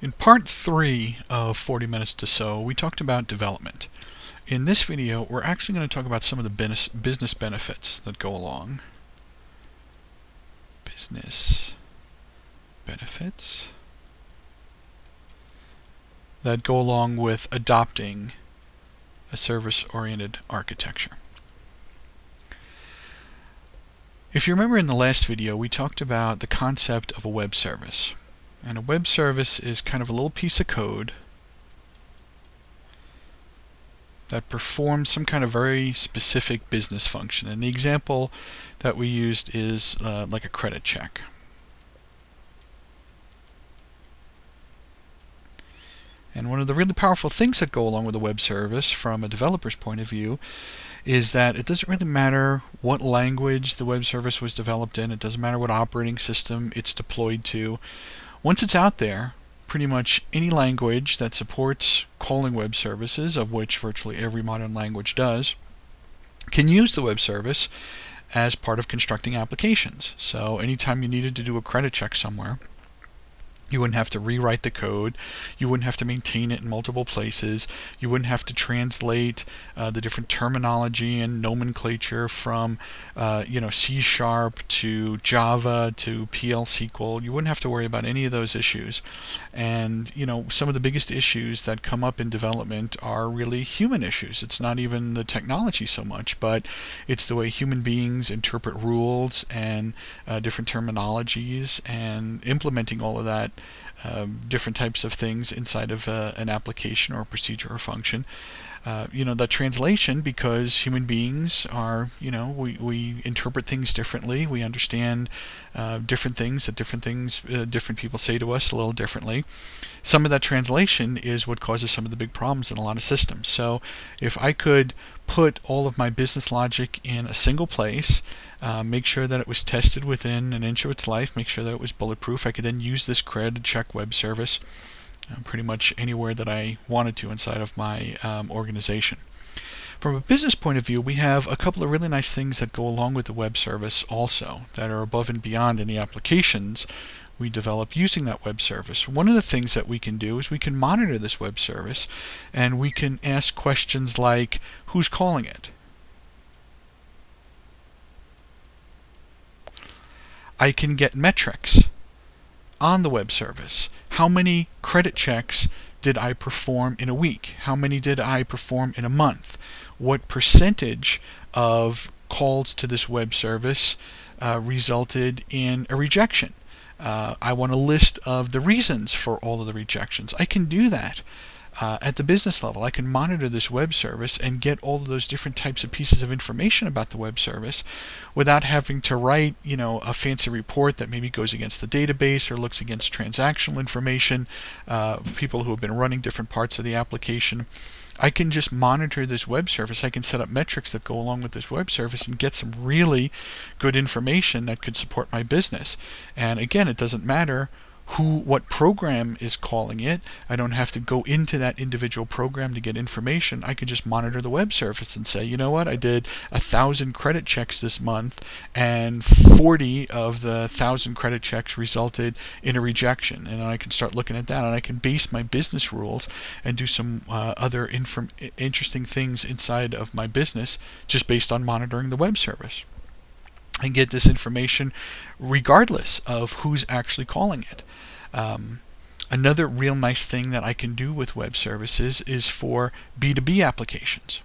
In part 3 of 40 Minutes to SOA, we talked about development. In this video, we're actually going to talk about some of the business benefits that go along. Business benefits that go along with adopting a service-oriented architecture. If you remember in the last video, we talked about the concept of a web service. And a web service is kind of a little piece of code that performs some kind of very specific business function. And the example that we used is like a credit check. And one of the really powerful things that go along with a web service from a developer's point of view is that it doesn't really matter what language the web service was developed in. It doesn't matter what operating system it's deployed to. Once it's out there, pretty much any language that supports calling web services, of which virtually every modern language does, can use the web service as part of constructing applications. So anytime you needed to do a credit check somewhere, you wouldn't have to rewrite the code. You wouldn't have to maintain it in multiple places. You wouldn't have to translate the different terminology and nomenclature from C# to Java to PL SQL. You wouldn't have to worry about any of those issues. And some of the biggest issues that come up in development are really human issues. It's not even the technology so much, but it's the way human beings interpret rules and different terminologies, and implementing all of that. Different types of things inside of an application or a procedure or function. The translation, because human beings are, we interpret things differently. We understand different things that different people say to us a little differently. Some of that translation is what causes some of the big problems in a lot of systems. So if I could put all of my business logic in a single place, make sure that it was tested within an inch of its life, make sure that it was bulletproof, I could then use this credit check web service pretty much anywhere that I wanted to inside of my organization. From a business point of view, we have a couple of really nice things that go along with the web service also that are above and beyond any applications we develop using that web service. One of the things that we can do is we can monitor this web service, and we can ask questions like, who's calling it? I can get metrics on the web service. How many credit checks did I perform in a week? How many did I perform in a month? What percentage of calls to this web service resulted in a rejection? I want a list of the reasons for all of the rejections. I can do that at the business level. I can monitor this web service and get all of those different types of pieces of information about the web service without having to write, a fancy report that maybe goes against the database or looks against transactional information, people who have been running different parts of the application. I can just monitor this web service. I can set up metrics that go along with this web service and get some really good information that could support my business. And again, it doesn't matter what program is calling it. I don't have to go into that individual program to get information. I can just monitor the web service and say, you know what, I did 1,000 credit checks this month, and 40 of the 1,000 credit checks resulted in a rejection. And I can start looking at that, and I can base my business rules and do some other interesting things inside of my business just based on monitoring the web service. And get this information regardless of who's actually calling it. Another real nice thing that I can do with web services is for B2B applications.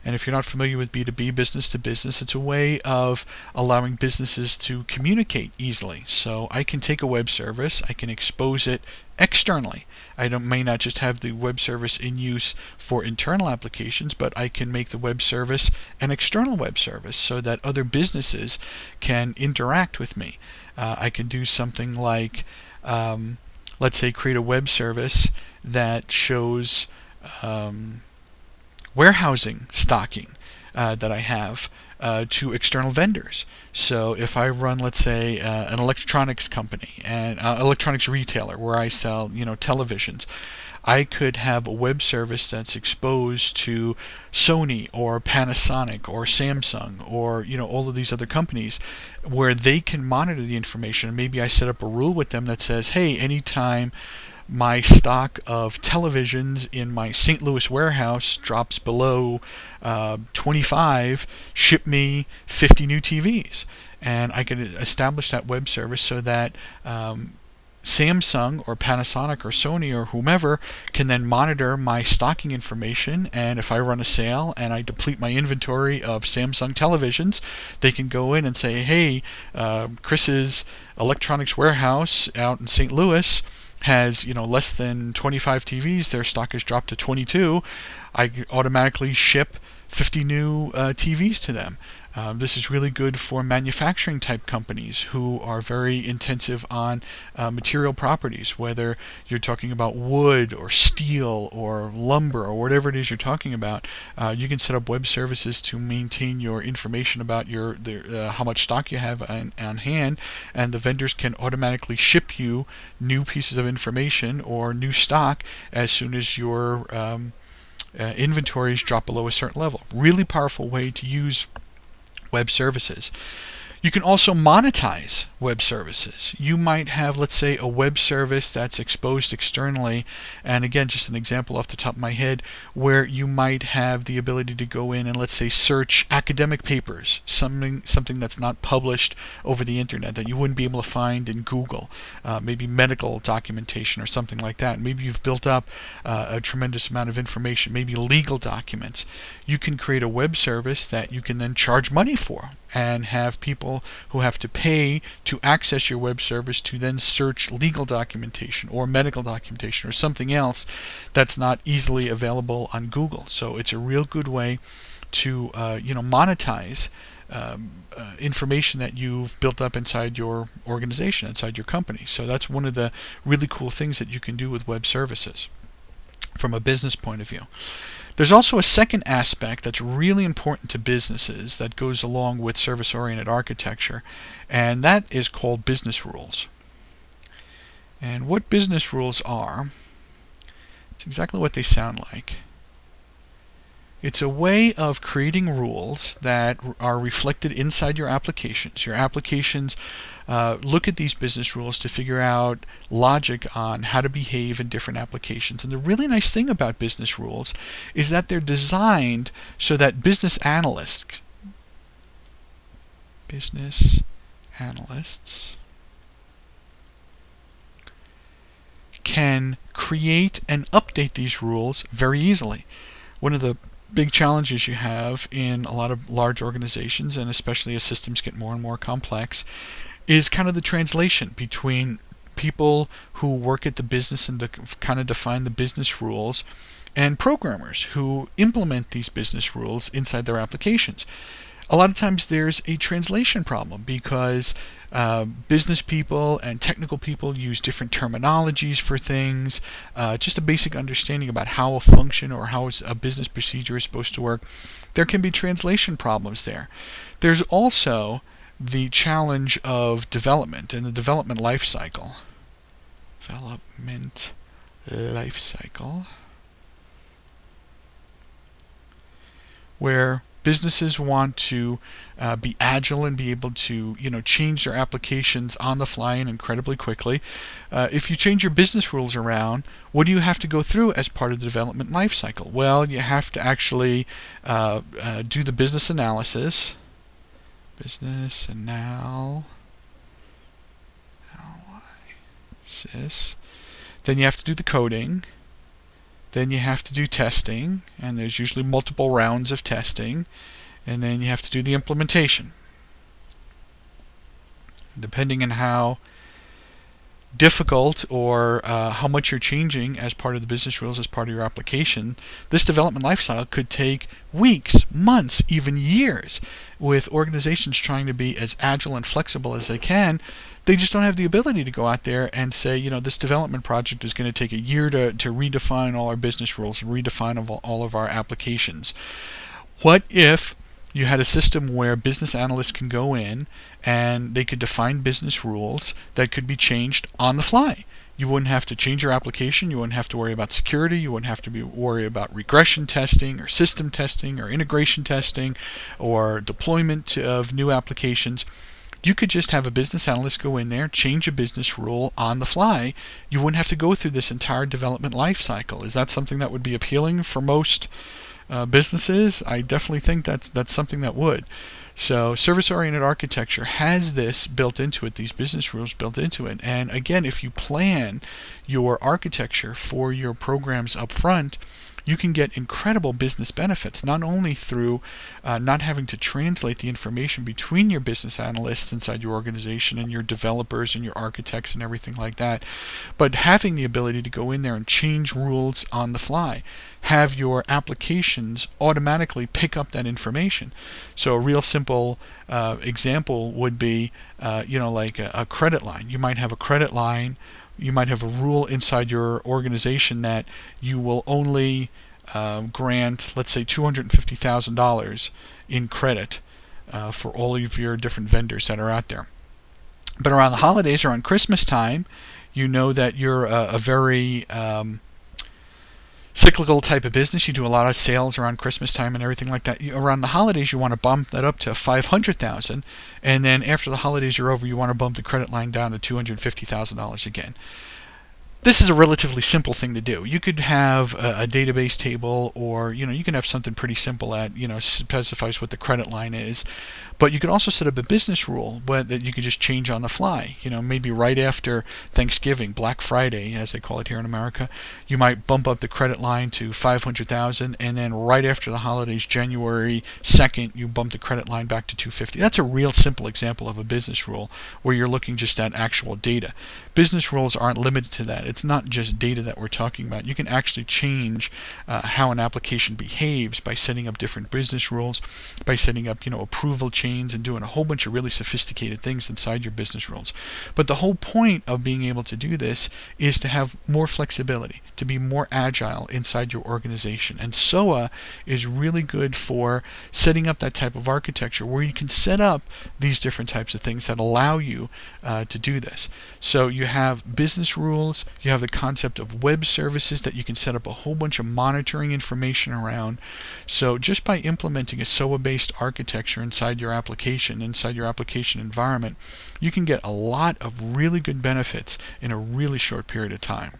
And if you're not familiar with B2B, business to business, it's a way of allowing businesses to communicate easily. So I can take a web service, I can expose it externally. I may not just have the web service in use for internal applications, but I can make the web service an external web service so that other businesses can interact with me. I can do something like, let's say, create a web service that shows warehousing stocking that I have to external vendors. So if I run, let's say, an electronics company and electronics retailer where I sell, televisions, I could have a web service that's exposed to Sony or Panasonic or Samsung or all of these other companies where they can monitor the information. Maybe I set up a rule with them that says, hey, anytime my stock of televisions in my St. Louis warehouse drops below 25, ship me 50 new TVs. And I can establish that web service so that Samsung or Panasonic or Sony or whomever can then monitor my stocking information, and if I run a sale and I deplete my inventory of Samsung televisions, they can go in and say, hey, Chris's electronics warehouse out in St. Louis has less than 25 TVs, their stock has dropped to 22. I automatically ship 50 new TVs to them. This is really good for manufacturing type companies who are very intensive on material properties, whether you're talking about wood or steel or lumber or whatever it is you're talking about. You can set up web services to maintain your information about how much stock you have on hand, and the vendors can automatically ship you new pieces of information or new stock as soon as your inventories drop below a certain level. Really powerful way to use web services. You can also monetize web services. You might have, let's say, a web service that's exposed externally, and again, just an example off the top of my head, where you might have the ability to go in and, let's say, search academic papers, something that's not published over the internet that you wouldn't be able to find in Google, maybe medical documentation or something like that. Maybe you've built up a tremendous amount of information, maybe legal documents. You can create a web service that you can then charge money for and have people who have to pay to access your web service to then search legal documentation or medical documentation or something else that's not easily available on Google. So it's a real good way to monetize information that you've built up inside your organization, inside your company. So that's one of the really cool things that you can do with web services from a business point of view. There's also a second aspect that's really important to businesses that goes along with service-oriented architecture, and that is called business rules. And what business rules are, it's exactly what they sound like. It's a way of creating rules that are reflected inside your applications. Your applications look at these business rules to figure out logic on how to behave in different applications. And the really nice thing about business rules is that they're designed so that business analysts can create and update these rules very easily. One of the big challenges you have in a lot of large organizations, and especially as systems get more and more complex, is kind of the translation between people who work at the business and kind of define the business rules and programmers who implement these business rules inside their applications. A lot of times there's a translation problem because business people and technical people use different terminologies for things. Just a basic understanding about how a function or how a business procedure is supposed to work. There can be translation problems there. There's also the challenge of development and the development life cycle. Where businesses want to be agile and be able to change their applications on the fly and incredibly quickly. If you change your business rules around, what do you have to go through as part of the development life cycle? Well, you have to actually do the business analysis. Business analysis. Then you have to do the coding. Then you have to do testing, and there's usually multiple rounds of testing, and then you have to do the implementation. Depending on how difficult or how much you're changing as part of the business rules, as part of your application, this development lifecycle could take weeks, months, even years. With organizations trying to be as agile and flexible as they can, they just don't have the ability to go out there and say, this development project is going to take a year to redefine all our business rules and redefine all of our applications. What if you had a system where business analysts can go in and they could define business rules that could be changed on the fly? You wouldn't have to change your application. You wouldn't have to worry about security. You wouldn't have to worry about regression testing or system testing or integration testing or deployment of new applications. You could just have a business analyst go in there, change a business rule on the fly. You wouldn't have to go through this entire development life cycle. Is that something that would be appealing for most businesses? I definitely think that's something that would. So service-oriented architecture has this built into it, these business rules built into it. And again, if you plan your architecture for your programs up front, you can get incredible business benefits, not only through not having to translate the information between your business analysts inside your organization and your developers and your architects and everything like that, but having the ability to go in there and change rules on the fly. Have your applications automatically pick up that information. So a real simple example would be, like a credit line. You might have a credit line. You might have a rule inside your organization that you will only grant, let's say, $250,000 in credit for all of your different vendors that are out there. But around the holidays or on Christmas time, you know that you're a very cyclical type of business. You do a lot of sales around Christmas time and everything like that. Around the holidays, you want to bump that up to $500,000, and then after the holidays are over, you want to bump the credit line down to $250,000 again. This is a relatively simple thing to do. You could have a database table, or you can have something pretty simple that specifies what the credit line is. But you could also set up a business rule that you could just change on the fly. Maybe right after Thanksgiving, Black Friday, as they call it here in America, you might bump up the credit line to $500,000, and then right after the holidays, January 2nd, you bump the credit line back to $250,000. That's a real simple example of a business rule where you're looking just at actual data. Business rules aren't limited to that. It's not just data that we're talking about. You can actually change how an application behaves by setting up different business rules, by setting up approval chains and doing a whole bunch of really sophisticated things inside your business rules. But the whole point of being able to do this is to have more flexibility, to be more agile inside your organization. And SOA is really good for setting up that type of architecture where you can set up these different types of things that allow you to do this. So you have business rules, you have the concept of web services that you can set up a whole bunch of monitoring information around. So just by implementing a SOA-based architecture inside your application environment, you can get a lot of really good benefits in a really short period of time.